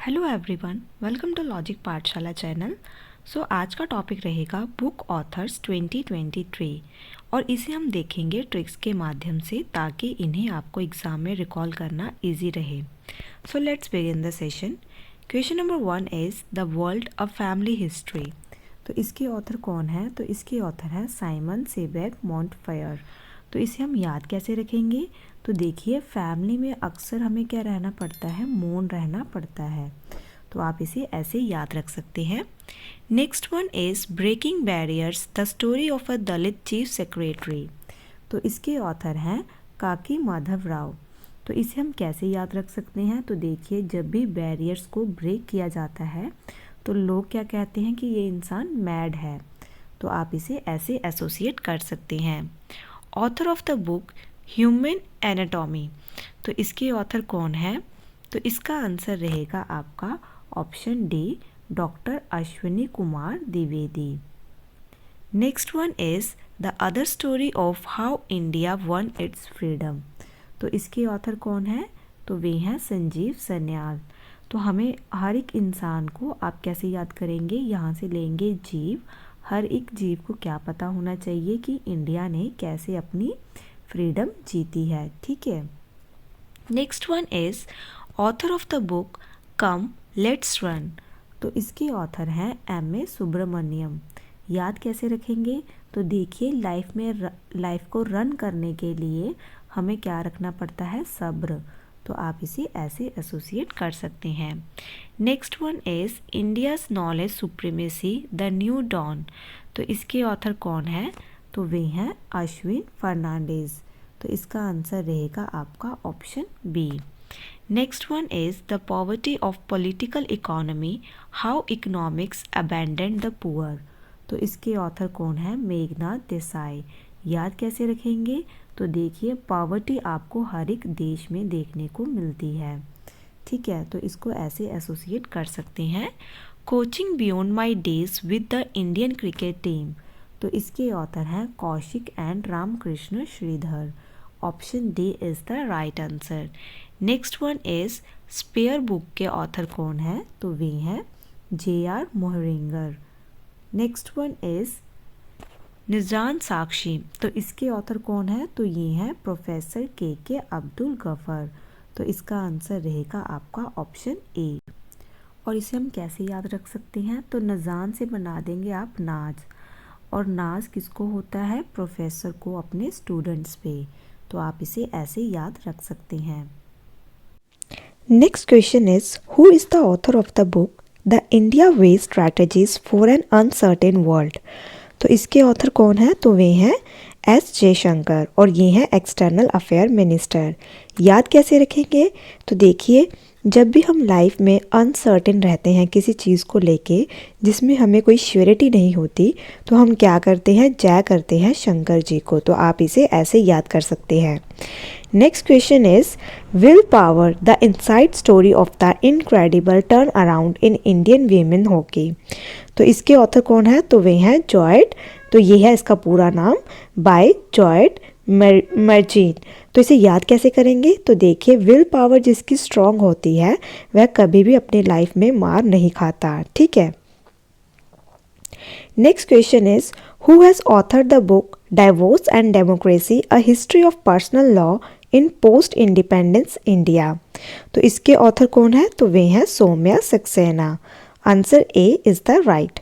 Hello everyone, welcome to logic Pathshala channel. आज का topic रहेगा बुक ऑथर्स 2023 और इसे हम देखेंगे ट्रिक्स के माध्यम से ताकि इन्हें आपको एग्ज़ाम में रिकॉल करना इजी रहे। Let's begin the session. Question number 1 is the world a family history. तो इसके ऑथर कौन है? तो इसके ऑथर है साइमन सेबैक मॉन्टफयर। तो इसे हम याद कैसे रखेंगे? तो देखिए, फैमिली में अक्सर हमें क्या रहना पड़ता है? मौन रहना पड़ता है। तो आप इसे ऐसे याद रख सकते हैं। Next one is breaking barriers the story of a Dalit chief secretary. तो इसके ऑथर हैं काकी माधव राव। तो इसे हम कैसे याद रख सकते हैं? तो देखिए, जब भी बैरियर्स को ब्रेक किया जाता है तो लोग क्या कहते हैं कि ये इंसान मैड है। तो आप इसे ऐसे एसोसिएट कर सकते हैं। Author of the book human anatomy. तो इसके ऑथर कौन है? तो इसका आंसर रहेगा आपका option D, doctor Ashwini Kumar Dwivedi. Next one is the other story of how India one it's freedom. तो इसके ऑथर कौन है? तो वे हैं संजीव सन्याल। तो हमें हर एक इंसान को आप कैसे याद करेंगे? यहाँ से लेंगे जीव। हर एक जीव को क्या पता होना चाहिए कि इंडिया ने कैसे अपनी फ्रीडम जीती है। ठीक है। Next one is author of the book come let's run. तो इसके ऑथर हैं एम.ए. सुब्रमण्यम। याद कैसे रखेंगे? तो देखिए, लाइफ को रन करने के लिए हमें क्या रखना पड़ता है? सब्र। तो आप इसे ऐसे एसोसिएट कर सकते हैं। Next one is India's knowledge supremacy the new dawn. तो इसके ऑथर कौन है? तो वे हैं अश्विन फर्नांडिस। तो इसका आंसर रहेगा आपका option B. Next one is the poverty of political economy how economics abandon the poor. तो इसके ऑथर कौन है? मेघनाथ देसाई। याद कैसे रखेंगे? तो देखिए, पॉवर्टी आपको हर एक देश में देखने को मिलती है। ठीक है, तो इसको ऐसे एसोसिएट कर सकते हैं। Coaching beyond my days with the Indian cricket team. तो इसके ऑथर हैं Kaushik and Ramakrishna Sridhar. Option D is the right answer. Next one is spare book के ऑथर कौन है? तो वे हैं J R. Moehringer. Next one is निजान साक्षी। तो इसके ऑथर कौन है? तो ये हैं प्रोफेसर के अब्दुल गफर। तो इसका आंसर रहेगा आपका ऑप्शन ए। और इसे हम कैसे याद रख सकते हैं? तो नजान से बना देंगे आप नाज, और नाज किसको होता है? प्रोफेसर को अपने स्टूडेंट्स पे। तो आप इसे ऐसे याद रख सकते हैं। Next question is who is the author of the book the India way strategies for an uncertain world. तो इसके ऑथर कौन है? तो वे हैं एस जयशंकर और ये हैं एक्सटर्नल अफेयर मिनिस्टर। याद कैसे रखेंगे? तो देखिए, जब भी हम लाइफ में अनसर्टेन रहते हैं किसी चीज़ को लेके जिसमें हमें कोई श्योरिटी नहीं होती, तो हम क्या करते हैं? जय करते हैं शंकर जी को। तो आप इसे ऐसे याद कर सकते हैं। Next question is will power the inside story of the incredible turn around in Indian women hockey. तो इसके ऑथर कौन है? तो वे हैं जॉयट। तो ये है इसका पूरा नाम, बाय जॉयट मर्जीन। तो इसे याद कैसे करेंगे? तो देखिए, विल पावर जिसकी स्ट्रांग होती है वह कभी भी अपनी लाइफ में मार नहीं खाता। ठीक है। Next question is who has authored the book divorce and democracy a history of personal law in post independence India. तो इसके ऑथर कौन है? तो वे हैं Saumya Saxena. Answer a is the right.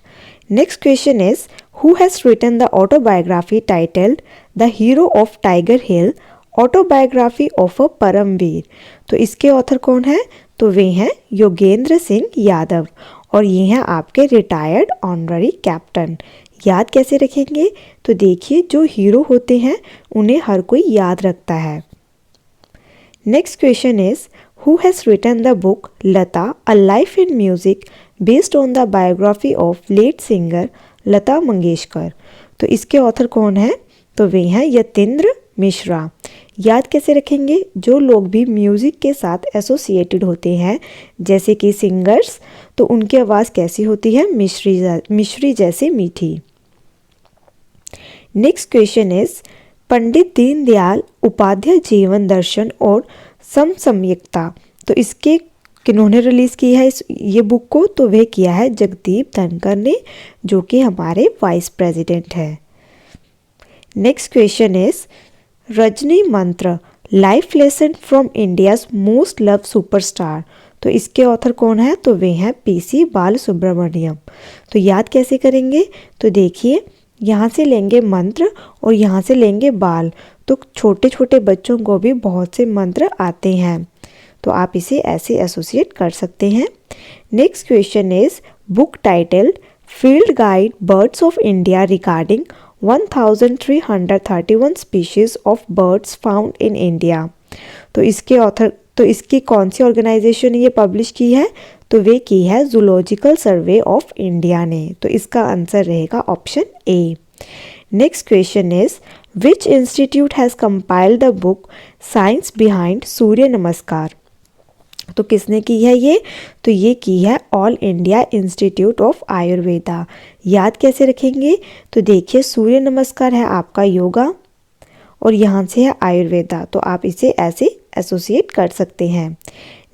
Next question is who has written the autobiography titled the hero of tiger hill autobiography of a Paramvir. तो इसके author कौन है? तो वे हैं योगेंद्र सिंह यादव और ये हैं आपके रिटायर्ड ऑनररी कैप्टन। याद कैसे रखेंगे? तो देखिए, जो हीरो होते हैं उन्हें हर कोई याद रखता है। Next question is who has written the book Lata a life in music based on the biography of late singer Lata Mangeshkar. तो इसके ऑथर कौन है? तो वे हैं यतीन्द्र मिश्रा। याद कैसे रखेंगे? जो लोग भी म्यूज़िक के साथ एसोसिएटेड होते हैं जैसे कि सिंगर्स, तो उनकी आवाज़ कैसी होती है? मिश्री जैसे मीठी। Next question is Pandit Deendayal Upadhyay जीवन दर्शन और समसमयिकता। तो इसके किन्होंने रिलीज़ की है ये बुक को, तो वह किया है जगदीप धनखड़ ने, जो कि हमारे वाइस प्रेसिडेंट है। नेक्स्ट क्वेश्चन इज रजनी मंत्र life lesson from India's most love superstar. तो इसके ऑथर कौन है, तो वे हैं पीसी बालसुब्रमण्यम। तो याद कैसे करेंगे, तो देखिए यहाँ से लेंगे मंत्र और यहाँ से लेंगे बाल, तो छोटे छोटे बच्चों को भी बहुत से मंत्र आते हैं, तो आप इसे ऐसे एसोसिएट कर सकते हैं। Next question is book titled field guide birds of India regarding 1331 species of birds found in India. तो इसके ऑथर, तो इसकी कौन सी ऑर्गेनाइजेशन ने ये पब्लिश की है, तो वे की है जूलॉजिकल सर्वे ऑफ इंडिया ने। तो इसका आंसर रहेगा option A. Next question is which institute has compiled the book science behind Surya Namaskar. तो किसने की है ये, तो ये की है all India institute of Ayurveda. याद कैसे रखेंगे, तो देखिए सूर्य नमस्कार है आपका योगा और यहाँ से है आयुर्वेदा, तो आप इसे ऐसे एसोसिएट कर सकते हैं।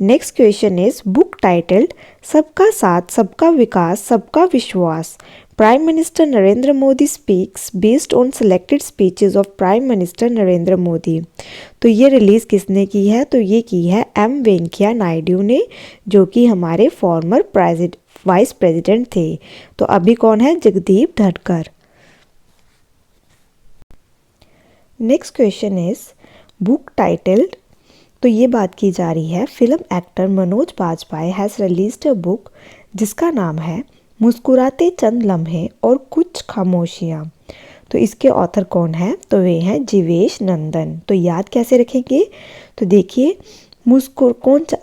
Next question is book titled सबका साथ सबका विकास सबका विश्वास prime minister Narendra Modi speaks based on selected speeches of prime minister Narendra Modi. तो ये रिलीज़ किसने की है, तो ये की है एम वेंकैया नायडू ने, जो कि हमारे फॉर्मर वाइस प्रेसिडेंट थे। तो अभी कौन है, Jagdeep Dhankhar. Next question is book titled, तो ये बात की जा रही है film actor Manoj Bajpayee has released a book जिसका नाम है मुस्कुराते चंद लम्हे और कुछ खामोशियाँ। तो इसके ऑथर कौन है, तो वे हैं जीवेश नंदन। तो याद कैसे रखेंगे, तो देखिए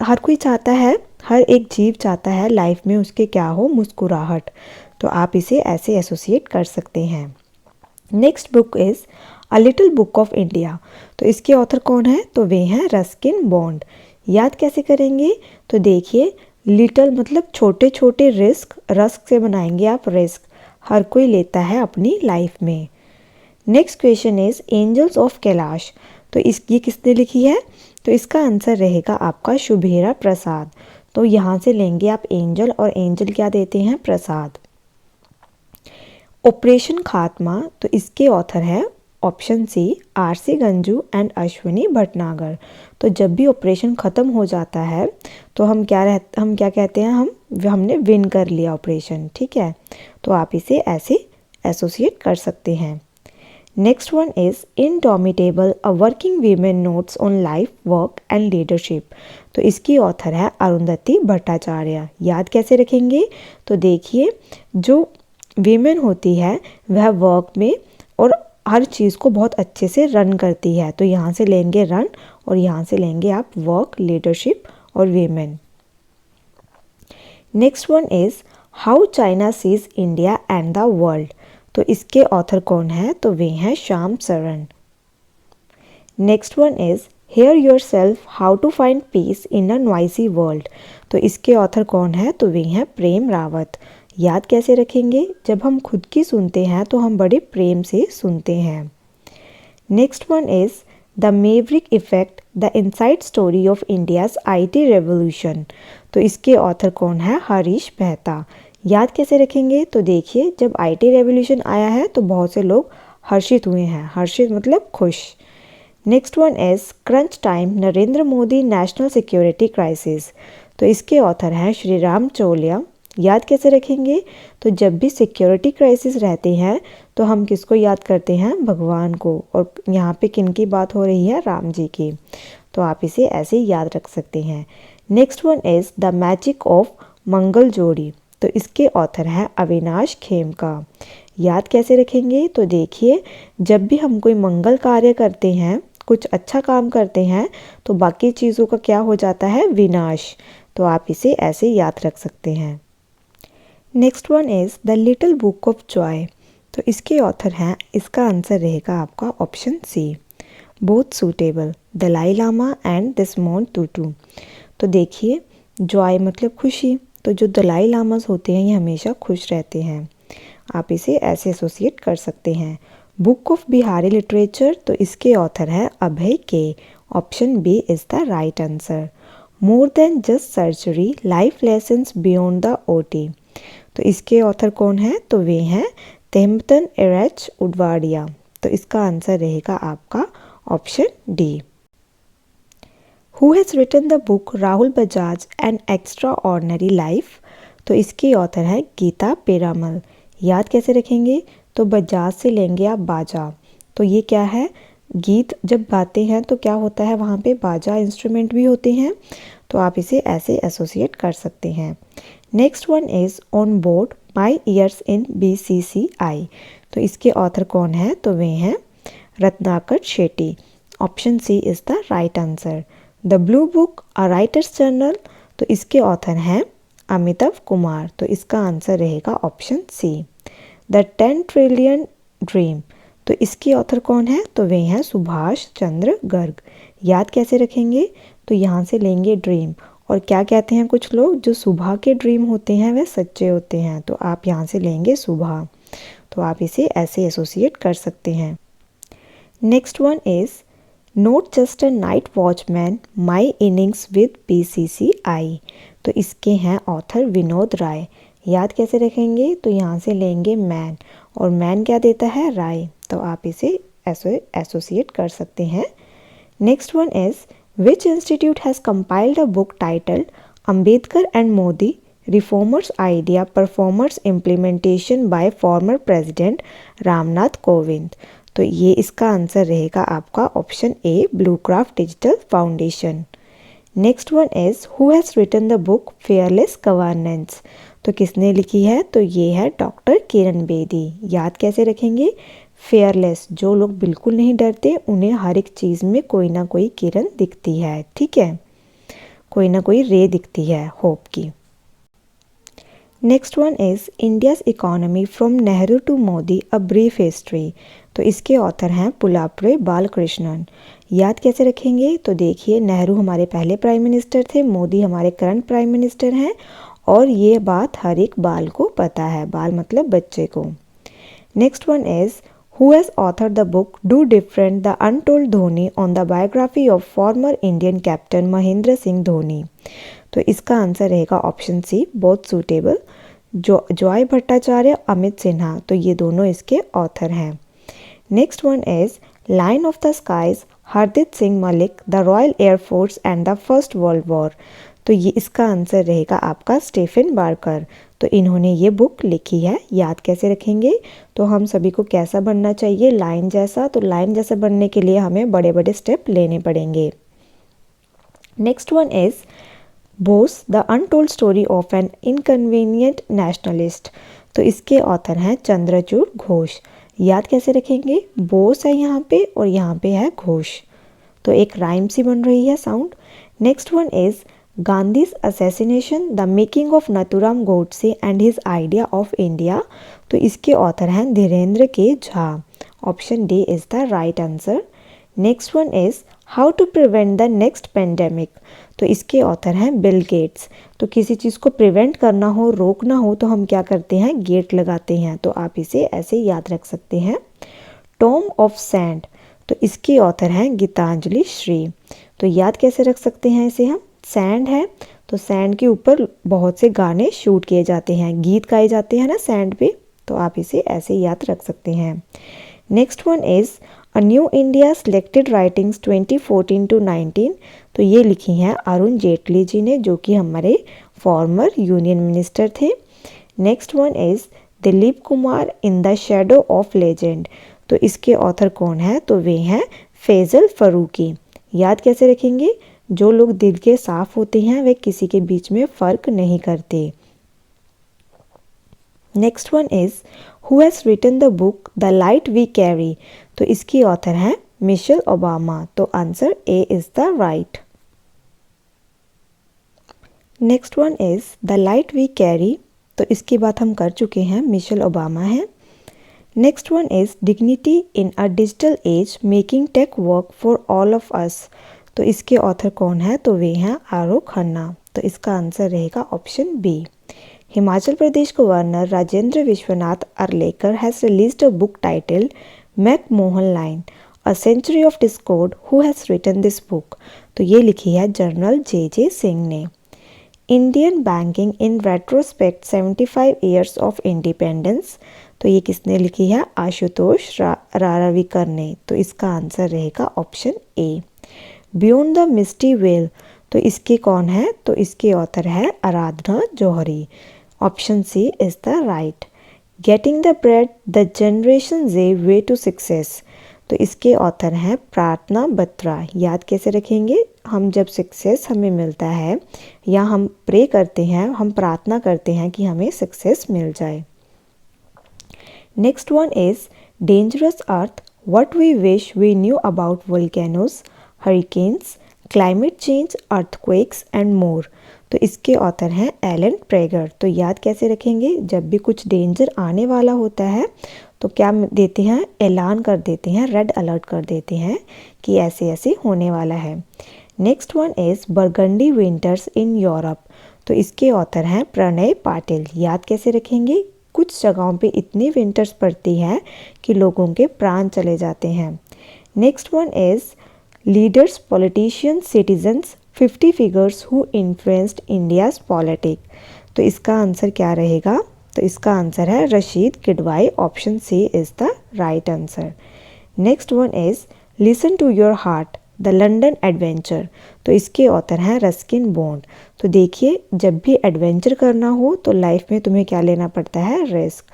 हर कोई चाहता है, हर एक जीव चाहता है लाइफ में उसके क्या हो, मुस्कुराहट। तो आप इसे ऐसे एसोसिएट कर सकते हैं। Next book is a little book of India. तो इसके ऑथर कौन है, तो वे हैं रस्किन बॉन्ड। याद कैसे करेंगे, तो देखिए लिटिल मतलब छोटे छोटे रस्क से बनाएंगे आप रिस्क, हर कोई लेता है अपनी लाइफ में। Next question is angels of Kailash. तो ये किसने लिखी है, तो इसका आंसर रहेगा आपका शुभेरा प्रसाद। तो यहाँ से लेंगे आप एंजल और एंजल क्या देते हैं, प्रसाद। ऑपरेशन खात्मा, तो इसके ऑथर है option c R C Ganju and Ashwini Bhatnagar. तो जब भी ऑपरेशन ख़त्म हो जाता है तो हम क्या कहते हैं, हमने विन कर लिया ऑपरेशन, ठीक है। तो आप इसे ऐसे एसोसिएट कर सकते हैं। Next one is indomitable a working women notes on life work and leadership. तो इसकी ऑथर है अरुंधति भट्टाचार्य। याद कैसे रखेंगे, तो देखिए जो वीमेन होती है वह वर्क में और हर चीज़ को बहुत अच्छे से रन करती है। तो यहाँ से लेंगे रन और यहाँ से लेंगे आप वर्क, लीडरशिप और women. Next one is how China sees India and the world. तो इसके ऑथर कौन है, तो वे हैं Shyam Saran. Next one is hear yourself how to find peace in a noisy world. तो इसके ऑथर कौन है, तो वे हैं प्रेम रावत। याद कैसे रखेंगे, जब हम खुद की सुनते हैं तो हम बड़े प्रेम से सुनते हैं। Next one is the Maverick effect the inside story of India's IT revolution. तो इसके ऑथर कौन है, हरीश मेहता। याद कैसे रखेंगे, तो देखिए जब IT रेवोल्यूशन आया है तो बहुत से लोग हर्षित हुए हैं, हर्षित मतलब खुश। Next one is crunch time Narendra Modi national security crisis. तो इसके ऑथर हैं श्री राम चोलिया। याद कैसे रखेंगे, तो जब भी सिक्योरिटी क्राइसिस रहते हैं तो हम किसको याद करते हैं, भगवान को। और यहाँ पे किन की बात हो रही है, राम जी की। तो आप इसे ऐसे ही याद रख सकते हैं। Next one is the magic of Mangal Jodi. तो इसके ऑथर हैं अविनाश खेमका। याद कैसे रखेंगे, तो देखिए जब भी हम कोई मंगल कार्य करते हैं, कुछ अच्छा काम करते हैं, तो बाकी चीज़ों का क्या हो जाता है, विनाश। तो आप इसे ऐसे याद रख सकते हैं। Next one is the little book of joy. तो इसके ऑथर हैं, इसका आंसर रहेगा आपका option C both suitable Dalai Lama and Desmond Tutu. तो देखिए जॉय मतलब खुशी, तो जो दलाई लामास होते हैं ये हमेशा खुश रहते हैं। आप इसे ऐसे एसोसिएट कर सकते हैं। बुक ऑफ बिहारी लिटरेचर, तो इसके ऑथर है Abhay K. Option b is the right answer. More than just surgery, life lessons beyond the OT. तो इसके ऑथर कौन है? तो वे हैं तेहमतन एरेच उडवाडिया। तो इसका आंसर रहेगा आपका option D. Who has written the book Rahul Bajaj an extraordinary life? तो इसकी ऑथर है गीता पेरामल। याद कैसे रखेंगे? तो बजाज से लेंगे आप बाजा। तो ये क्या है? गीत जब गाते हैं तो क्या होता है, वहाँ पे बाजा इंस्ट्रूमेंट भी होते हैं, तो आप इसे ऐसे एसोसिएट कर सकते हैं। Next one is on board my years in BCCI। तो इसके ऑथर कौन है? तो वे हैं Ratnakar Shetty. Option C is the right answer. The blue book a writer's journal, तो इसके ऑथर हैं अमिताभ कुमार। तो इसका आंसर रहेगा option C. The 10 trillion dream, तो इसकी ऑथर कौन है? तो वे हैं सुभाष चंद्र गर्ग। याद कैसे रखेंगे? तो यहाँ से लेंगे ड्रीम, और क्या कहते हैं कुछ लोग, जो सुबह के ड्रीम होते हैं वह सच्चे होते हैं, तो आप यहाँ से लेंगे सुबह। तो आप इसे ऐसे एसोसिएट कर सकते हैं। Next one is note just a night watchman my innings with BCCI। तो इसके हैं ऑथर विनोद राय। याद कैसे रखेंगे? तो यहाँ से लेंगे मैन, और मैन क्या देता है? राय। तो आप इसे ऐसे एसोसिएट कर सकते हैं। Next one is which institute has compiled a book titled Ambedkar and Modi reformers idea performers implementation by former president Ramnath Kovind. तो ये इसका आंसर रहेगा आपका option A, blue craft digital foundation. Next one is who has written the book fearless governance. तो किसने लिखी है? तो ये है डॉक्टर किरण बेदी। याद कैसे रखेंगे? फेयरलेस, जो लोग बिल्कुल नहीं डरते, उन्हें हर एक चीज़ में कोई ना कोई किरण दिखती है, ठीक है, कोई ना कोई रे दिखती है होप की। Next one is India's economy from Nehru to Modi a brief history. तो इसके ऑथर हैं पुलाप्रे बालकृष्णन। याद कैसे रखेंगे? तो देखिए, नेहरू हमारे पहले प्राइम मिनिस्टर थे, मोदी हमारे करंट प्राइम मिनिस्टर हैं, और ये बात हर एक बाल को पता है, बाल मतलब बच्चे को। Next one is who has author the book do different the untold Dhoni on the biography of former Indian captain Mahendra Singh Dhoni. तो इसका आंसर रहेगा ऑप्शन सी, बहुत सूटेबल, जॉय भट्टाचार्य, अमित सिन्हा। तो ये दोनों इसके ऑथर हैं। Next one is line of the skies Hardeep Singh Malik, the royal air force and the first world war. तो ये इसका आंसर रहेगा आपका स्टीफन बार्कर। तो इन्होंने ये बुक लिखी है। याद कैसे रखेंगे? तो हम सभी को कैसा बनना चाहिए? लाइन जैसा। तो लाइन जैसा बनने के लिए हमें बड़े बड़े स्टेप लेने पड़ेंगे। Next one is Bose the untold story of an inconvenient nationalist. तो इसके ऑथर हैं चंद्रचूड़ घोष। याद कैसे रखेंगे? बोस है यहाँ पे, और यहाँ पे है घोष, तो एक राइम सी बन रही है sound. Next one is Gandhi's assassination the making of Nathuram Godse and his idea of India. तो इसके ऑथर हैं Dhirendra K Jha. Option D is the right answer. Next one is how to prevent the next pandemic. तो इसके author हैं Bill Gates. तो किसी चीज़ को prevent करना हो, रोकना हो, तो हम क्या करते हैं? गेट लगाते हैं। तो आप इसे ऐसे याद रख सकते हैं। टॉम ऑफ सैंड, तो इसके ऑथर हैं गीतांजलि श्री। तो याद कैसे रख सकते हैं इसे हम? सैंड है, तो सैंड के ऊपर बहुत से गाने शूट किए जाते हैं, गीत गाए जाते हैं ना सैंड पे, तो आप इसे ऐसे याद रख सकते हैं। Next one is a new India selected writings 2014 to 19। तो ये लिखी हैं अरुण जेटली जी ने, जो कि हमारे फॉर्मर यूनियन मिनिस्टर थे। Next one is Dilip Kumar in the shadow of legend. तो इसके ऑथर कौन है? तो वे हैं फैजल फरूकी। याद कैसे रखेंगे? जो लोग दिल के साफ होते हैं वे किसी के बीच में फ़र्क नहीं करते। Next one is who has written the book the light we carry. तो इसकी ऑथर हैं मिशेल ओबामा। तो answer A is the right. Next one is the light we carry. तो इसकी बात हम कर चुके हैं, मिशेल ओबामा है। Next one is dignity in a digital age making tech work for all of us. तो इसके ऑथर कौन है? तो वे हैं आरो खन्ना। तो इसका आंसर रहेगा option B. Himachal Pradesh governor Rajendra Vishwanath Arlekar has released a book titled McMahon line a century of discord. Who has written this book. तो ये लिखी है जनरल जे सिंह ने। Indian banking in retrospect 75 years of independence, तो ये किसने लिखी है? आशुतोष राराविकर ने। तो इसका आंसर रहेगा option A. Beyond the misty veil, तो इसके कौन है? तो इसके ऑथर है Aradhana Johri. Option C is the right. Getting the bread the generation Z way to success, तो इसके ऑथर हैं प्रार्थना बत्रा। याद कैसे रखेंगे? हम जब सक्सेस हमें मिलता है या हम प्रे करते हैं, हम प्रार्थना करते हैं कि हमें सक्सेस मिल जाए। Next one is dangerous earth, what we wish we knew about volcanoes, hurricanes, climate change, earthquakes and more, तो इसके ऑथर हैं एलन प्रेगर। तो याद कैसे रखेंगे? जब भी कुछ डेंजर आने वाला होता है तो क्या देते हैं? ऐलान कर देते हैं, रेड अलर्ट कर देते हैं कि ऐसे ऐसे होने वाला है। Next one is burgundy winters in Europe, तो इसके ऑथर हैं प्रणय पाटिल। याद कैसे रखेंगे? कुछ जगहों पे इतनी विंटर्स पड़ती है कि लोगों के प्राण चले जाते हैं। Next one is leaders, politicians, citizens, 50 figures who influenced India's politic, तो इसका आंसर क्या रहेगा? तो इसका आंसर है Rasheed Kidwai. Option C is the right answer. Next one is listen to your heart, the London adventure, तो इसके ऑथर हैं रस्किन बॉन्ड। तो देखिए, जब भी एडवेंचर करना हो तो लाइफ में तुम्हें क्या लेना पड़ता है? रिस्क।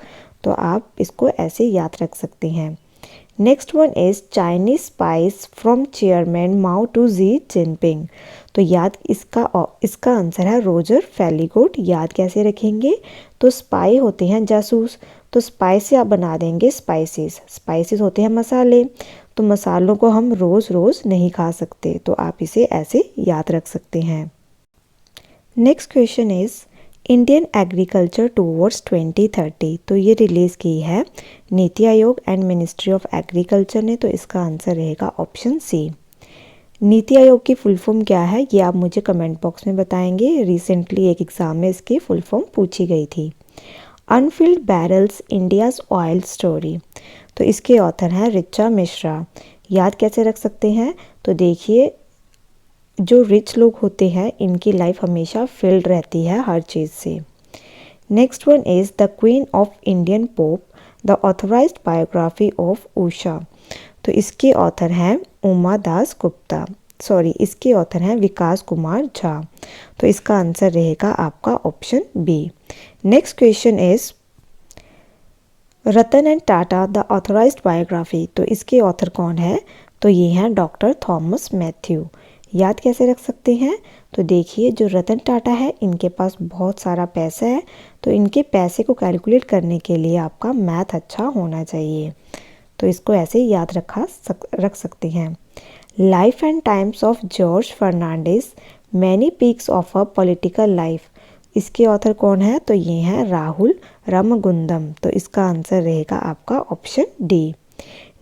तो आप इसको ऐसे याद रख सकते हैं। Next one is Chinese spies from chairman Mao to Xi Jinping, तो याद इसका आंसर है रोजर फेलिगोट। याद कैसे रखेंगे? तो स्पाई होते हैं जासूस, तो स्पाई से आप बना देंगे स्पाइसेस। स्पाइसेस होते हैं मसाले, तो मसालों को हम रोज़ रोज़ नहीं खा सकते, तो आप इसे ऐसे याद रख सकते हैं। Next question is Indian agriculture towards 2030, तो ये रिलीज़ की है NITI Aayog and ministry of agriculture ने। तो इसका आंसर रहेगा ऑप्शन सी। नीति आयोग की फुल फॉर्म क्या है ये आप मुझे कमेंट बॉक्स में बताएंगे। रिसेंटली एक एग्ज़ाम में इसकी फुल फॉर्म पूछी गई थी। Anfield barrels India's oil story, तो इसके ऑथर हैं रिचा मिश्रा। याद कैसे रख सकते हैं? तो देखिए, जो रिच लोग होते हैं इनकी लाइफ हमेशा फिल्ड रहती है हर चीज़ से। Next one is the queen of Indian pop, the authorised biography of Usha, तो इसके ऑथर हैं उमा दास गुप्ता। इसके ऑथर हैं विकास कुमार झा। तो इसका आंसर रहेगा आपका option B. Next question is Ratan and Tata the authorised biography, तो इसके ऑथर कौन है? तो ये हैं डॉक्टर थॉमस मैथ्यू। याद कैसे रख सकते हैं? तो देखिए, जो रतन टाटा है इनके पास बहुत सारा पैसा है, तो इनके पैसे को कैलकुलेट करने के लिए आपका मैथ अच्छा होना चाहिए, तो इसको ऐसे याद रख सकते हैं। Life and times of George Fernandes, many peaks of a political life, इसके ऑथर कौन है? तो ये हैं राहुल रामगुंदम। तो इसका आंसर रहेगा आपका option D.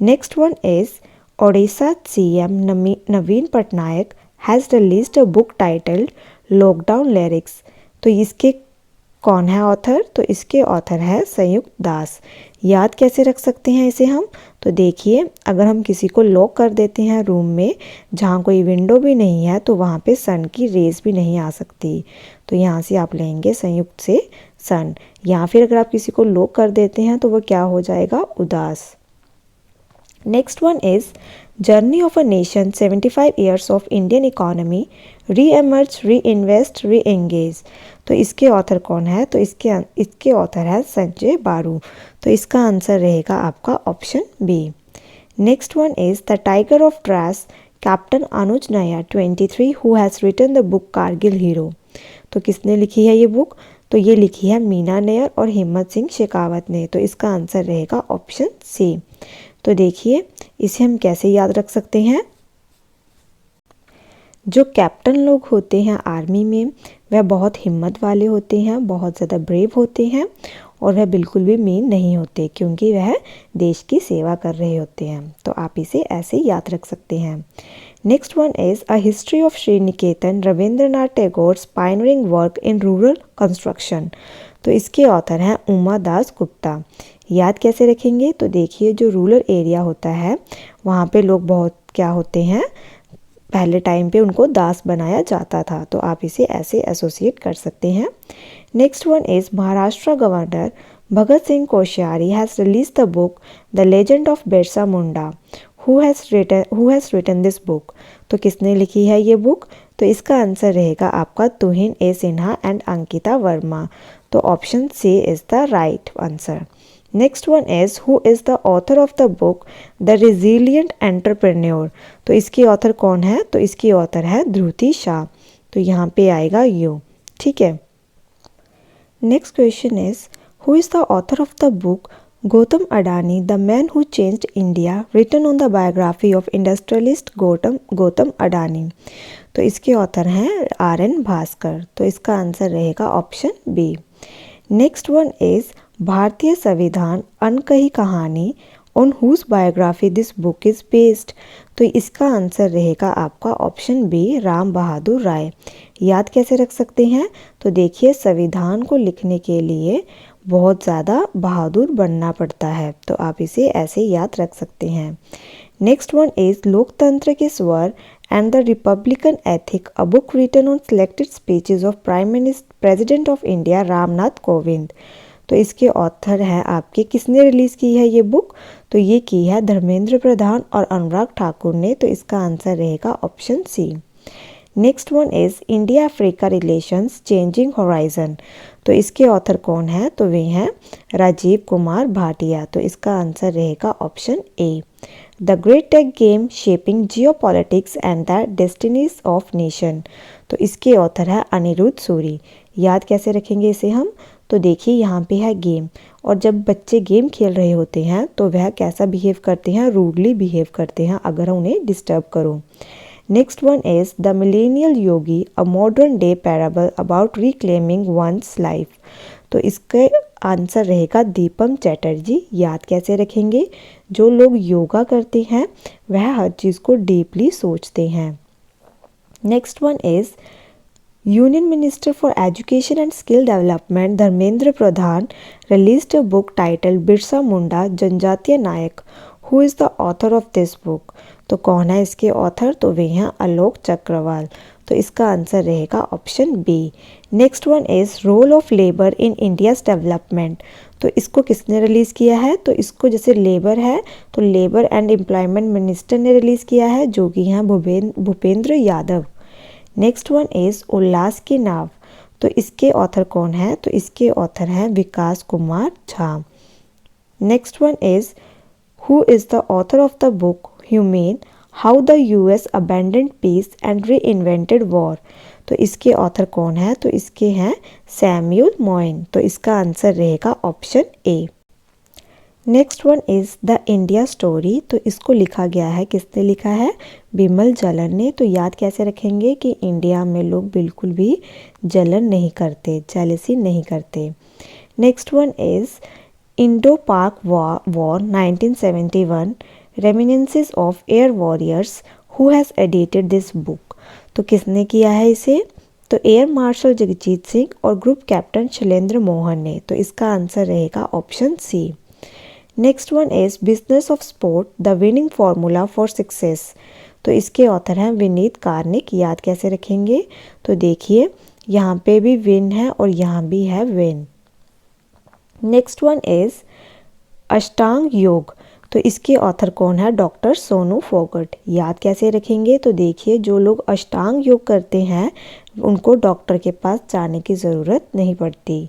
Next one is Odisha CM Naveen Patnaik has released a book titled lockdown lyrics, तो इसके कौन है ऑथर? तो इसके ऑथर है संयुक्त दास। याद कैसे रख सकते हैं इसे हम? तो देखिए, अगर हम किसी को लॉक कर देते हैं रूम में जहाँ कोई विंडो भी नहीं है तो वहाँ पे सन की रेज भी नहीं आ सकती, तो यहाँ से आप लेंगे संयुक्त से सन। या फिर अगर आप किसी को लॉक कर देते हैं तो वो क्या हो जाएगा? उदास। Next one is journey of a nation 75 years of Indian economy, री एमर्ज, री इन्वेस्ट, री एंगेज, तो इसके ऑथर कौन है? तो इसके ऑथर है संजय बारू। तो इसका आंसर रहेगा आपका option B. Next one is the tiger of Dras, captain Anuj Nayyar 23 who has written the book Kargil hero, तो किसने लिखी है ये बुक? तो ये लिखी है मीना नायर और हिम्मत सिंह शेखावत ने। तो इसका आंसर रहेगा ऑप्शन सी। तो देखिए, इसे हम कैसे याद रख सकते हैं? जो कैप्टन लोग होते हैं आर्मी में वह बहुत हिम्मत वाले होते हैं, बहुत ज़्यादा ब्रेव होते हैं और वह बिल्कुल भी मीन नहीं होते क्योंकि वह देश की सेवा कर रहे होते हैं। तो आप इसे ऐसे याद रख सकते हैं। Next one is a history of Shri Niketan, Rabindranath Tagore's pioneering work in rural construction, तो इसके ऑथर हैं उमा दास गुप्ता। याद कैसे रखेंगे? तो देखिए, जो रूरल एरिया होता है वहाँ पे लोग बहुत क्या होते हैं? पहले टाइम पे उनको दास बनाया जाता था, तो आप इसे ऐसे एसोसिएट कर सकते हैं। Next one is Maharashtra governor Bhagat Singh Koshyari has release the book the legend of Birsa Munda. Who has written this book? तो किसने लिखी है ये बुक? तो इसका आंसर रहेगा आपका तुहिन ए सिन्हा एंड अंकिता वर्मा। तो option C is the right answer. Next one is who is the author of the book the resilient entrepreneur. तो इसकी ऑथर कौन है? तो इसकी ऑथर है ध्रुति शाह। तो यहाँ पे आएगा यू। ठीक है। Next question is who is the author of the book Gautam Adani the man who changed India written on the biography of industrialist Gautam Adani. तो इसके ऑथर हैं आर.एन. भास्कर। तो इसका आंसर रहेगा option B. Next one is भारतीय संविधान अनकही कहानी on whose biography this book is based. तो इसका आंसर रहेगा आपका ऑप्शन बी राम बहादुर राय। याद कैसे रख सकते हैं? तो देखिए, संविधान को लिखने के लिए बहुत ज़्यादा बहादुर बनना पड़ता है, तो आप इसे ऐसे याद रख सकते हैं। नेक्स्ट वन इज लोकतंत्र के स्वर and the republican ethic a book written on selected speeches of president of India Ramnath Kovind. तो इसके ऑथर हैं आपके, किसने रिलीज़ की है ये बुक? तो ये की है धर्मेंद्र प्रधान और अनुराग ठाकुर ने। तो इसका आंसर रहेगा option C. Next one is India Africa relations changing horizon. तो इसके ऑथर कौन है? तो वे हैं राजीव कुमार भाटिया। तो इसका आंसर रहेगा option A. The great tech game shaping geopolitics and the destinies of nation. तो इसके ऑथर है अनिरुद्ध सूरी। याद कैसे रखेंगे इसे हम? तो देखिए, यहाँ पे है गेम, और जब बच्चे गेम खेल रहे होते हैं तो वह कैसा बिहेव करते हैं? रूडली बिहेव करते हैं अगर उन्हें डिस्टर्ब करो। Next one is the millennial Yogi a modern day parable about reclaiming one's life. तो इसके आंसर रहेगा दीपम चैटर्जी। याद कैसे रखेंगे? जो लोग योगा करते हैं वह हर चीज़ को डीपली सोचते हैं। Next one is union minister for education and skill development Dharmendra Pradhan released a book title Birsa Munda जनजातीय नायक। Who is the author of this book? तो कौन है इसके ऑथर? तो वे हैं आलोक चक्रवाल। तो इसका आंसर रहेगा option B. Next one is role of labour in India's development. तो इसको किसने रिलीज़ किया है? तो इसको जैसे लेबर है तो लेबर एंड एम्प्लॉयमेंट मिनिस्टर ने रिलीज़ किया है, जो कि हैं Bhupender Yadav. Next one is उल्लास की नाव। तो इसके ऑथर कौन है? तो इसके ऑथर हैं Vikas Kumar Jha. Next one is who is the author of the book humane how the US abandoned peace and reinvented war. तो इसके ऑथर कौन है? तो इसके हैं सैम्यूल मोइन। तो इसका आंसर रहेगा option A. Next one is the India story. तो इसको लिखा गया है, किसने लिखा है? बिमल जलन ने। तो याद कैसे रखेंगे कि इंडिया में लोग बिल्कुल भी जलन नहीं करते, जेलसी नहीं करते। Next one is Indo Pak war 1971 reminiscences of air warriors. Who has edited this book? तो किसने किया है इसे? तो एयर मार्शल जगजीत सिंह और ग्रुप कैप्टन शैलेंद्र मोहन ने। तो इसका आंसर रहेगा option C. Next one is business of sport the winning formula for success. तो इसके ऑथर हैं विनीत कार्निक। याद कैसे रखेंगे? तो देखिए, यहाँ पे भी विन है और यहाँ भी है विन। नेक्स्ट वन इज अष्टांग योग। तो इसके ऑथर कौन है? डॉक्टर सोनू फोगट। याद कैसे रखेंगे? तो देखिए, जो लोग अष्टांग योग करते हैं उनको डॉक्टर के पास जाने की ज़रूरत नहीं पड़ती।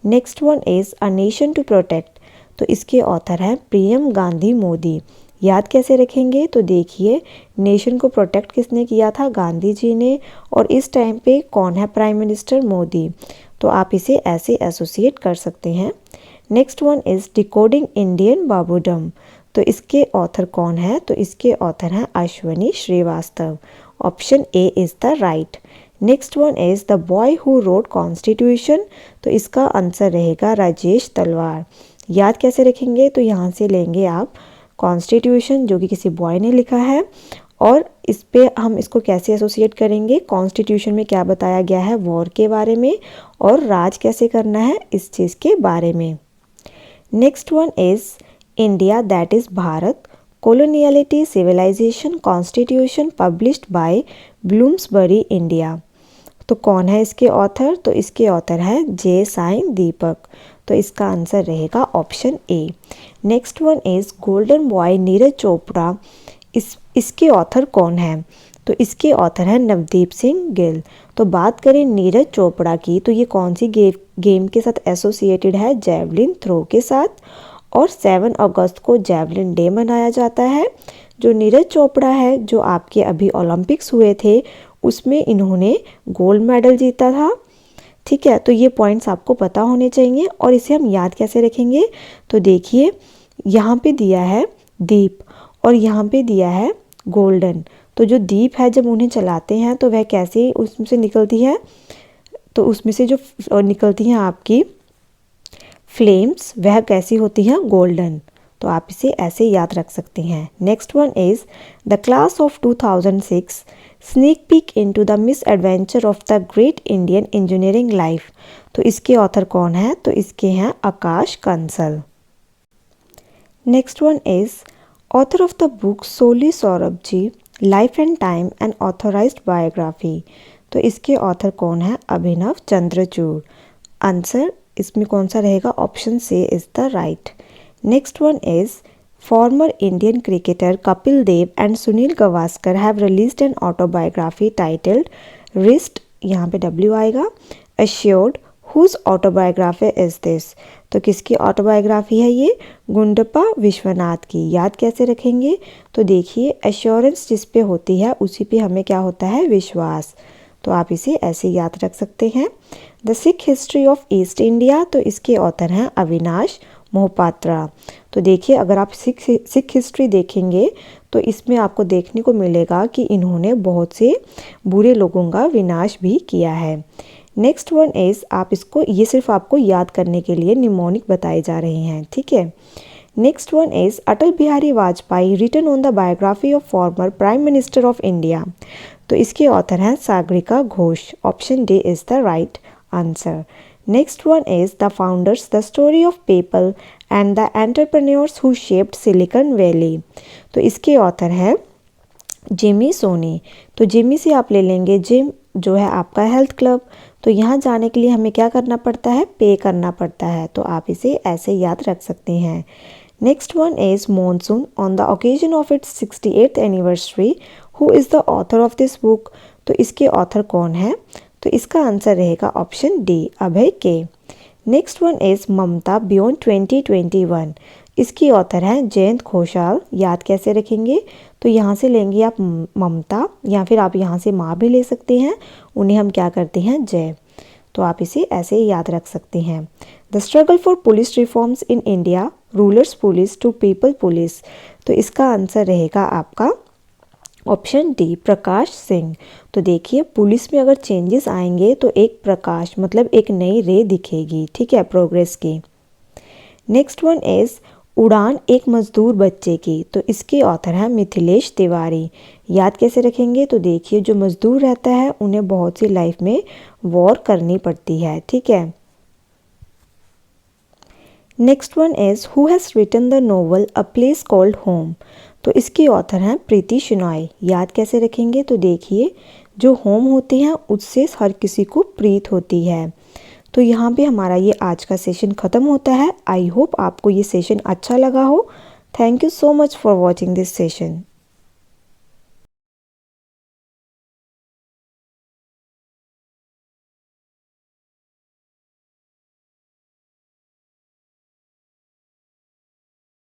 Next one is a nation to protect. तो इसके ऑथर हैं प्रियम गांधी मोदी। याद कैसे रखेंगे? तो देखिए, नेशन को प्रोटेक्ट किसने किया था? गांधी जी ने। और इस टाइम पे कौन है प्राइम मिनिस्टर? मोदी। तो आप इसे ऐसे एसोसिएट कर सकते हैं। Next one is decoding Indian babudom. तो इसके ऑथर कौन है? तो इसके ऑथर हैं Ashwani Shrivastava. Option A is the right. Next one is the boy who wrote constitution. तो इसका आंसर रहेगा राजेश तलवार। याद कैसे रखेंगे? तो यहाँ से लेंगे आप कॉन्स्टिट्यूशन, जो कि किसी बॉय ने लिखा है, और इस पे हम इसको कैसे एसोसिएट करेंगे? कॉन्स्टिट्यूशन में क्या बताया गया है वॉर के बारे में, और राज कैसे करना है इस चीज़ के बारे में। Next one is India that is Bharat coloniality, civilisation, constitution, published by Bloomsbury India. तो कौन है इसके ऑथर? तो इसके ऑथर है जे साइन दीपक। तो इसका आंसर रहेगा option A. Next one is golden boy Neeraj Chopra. इसके ऑथर कौन है? तो इसके ऑथर है नवदीप सिंह गिल। तो बात करें नीरज चोपड़ा की, तो ये कौन सी गेम के साथ एसोसिएटेड है? जैवलिन थ्रो के साथ। और 7 अगस्त को जैवलिन डे मनाया जाता है। जो नीरज चोपड़ा है, जो आपके अभी ओलंपिक्स हुए थे, उसमें इन्होंने गोल्ड मेडल जीता था। ठीक है, तो ये पॉइंट्स आपको पता होने चाहिए। और इसे हम याद कैसे रखेंगे? तो देखिए, यहाँ पे दिया है दीप और यहाँ पे दिया है गोल्डन। तो जो दीप है, जब उन्हें चलाते हैं तो वह कैसे उसमें से निकलती है? तो उसमें से जो निकलती हैं आपकी फ्लेम्स, वह कैसी होती हैं? गोल्डन। तो आप इसे ऐसे याद रख सकते हैं। Next one is the class of 2006 sneak peek into the misadventure of the great Indian engineering life. तो इसके ऑथर कौन है? तो इसके हैं Akash Kansal. Next one is author of the book Soli Sorabjee, life and time and authorised biography. तो इसके author कौन है? अभिनव चंद्रचूड़। आंसर इसमें कौन सा रहेगा? Option C is the right. Next one is former Indian cricketer Kapil Dev and Sunil Gavaskar have released an autobiography titled wrist, यहाँ पे डब्ल्यू आएगा, assured, whose autobiography is this. तो किसकी ऑटोबायोग्राफी है ये? गुंडप्पा विश्वनाथ की। याद कैसे रखेंगे? तो देखिए, एश्योरेंस जिस पे होती है उसी पे हमें क्या होता है? विश्वास। तो आप इसे ऐसे याद रख सकते हैं। The Sikh history of east India. तो इसके ऑथर हैं अविनाश मोहपात्रा। तो देखिए, अगर आप सिख हिस्ट्री देखेंगे तो इसमें आपको देखने को मिलेगा कि इन्होंने बहुत से बुरे लोगों का विनाश भी किया है। नेक्स्ट वन इज, आप इसको, ये सिर्फ आपको याद करने के लिए निमोनिक बताए जा रहे हैं। ठीक है। Next one is Atal Bihari Vajpayee written on the biography of former prime minister of India. तो इसके ऑथर हैं Sagarika Ghose. Option D is the right answer. Next one is the founders the story of people and the entrepreneurs who shaped Silicon Valley. तो इसके author है Jimmy Soni. तो Jimmy से आप ले लेंगे जिम, जो है आपका हेल्थ क्लब। तो यहाँ जाने के लिए हमें क्या करना पड़ता है? पे करना पड़ता है। तो आप इसे ऐसे याद रख सकते हैं। Next one is monsoon on the occasion of its 68th anniversary, who is the author of this book. तो इसके ऑथर कौन है? तो इसका आंसर रहेगा option D, Abhay K. Next one is Mamata beyond 2021। इसकी ऑथर है जयंत घोषाल। याद कैसे रखेंगे? तो यहाँ से लेंगे आप ममता, या फिर आप यहाँ से माँ भी ले सकते हैं। उन्हें हम क्या करते हैं? जय। तो आप इसे ऐसे याद रख सकते हैं। The struggle for police reforms in India, rulers police to people police. तो इसका आंसर रहेगा आपका ऑप्शन डी, प्रकाश सिंह। तो देखिए, पुलिस में अगर चेंजेस आएंगे तो एक प्रकाश, मतलब एक नई रे दिखेगी। ठीक है, प्रोग्रेस की। नेक्स्ट वन इज उड़ान एक मजदूर बच्चे की। तो इसके ऑथर हैं मिथिलेश तिवारी। याद कैसे रखेंगे? तो देखिए, जो मजदूर रहता है उन्हें बहुत सी लाइफ में वॉर करनी पड़ती है। ठीक है। Next one is who has written the novel a place called home. तो इसके ऑथर हैं प्रीति शिनॉय। याद कैसे रखेंगे? तो देखिए, जो होम होते हैं उससे हर किसी को प्रीत होती है। तो यहाँ पे हमारा ये आज का सेशन ख़त्म होता है। आई होप आपको ये सेशन अच्छा लगा हो। Thank you so much for watching this session.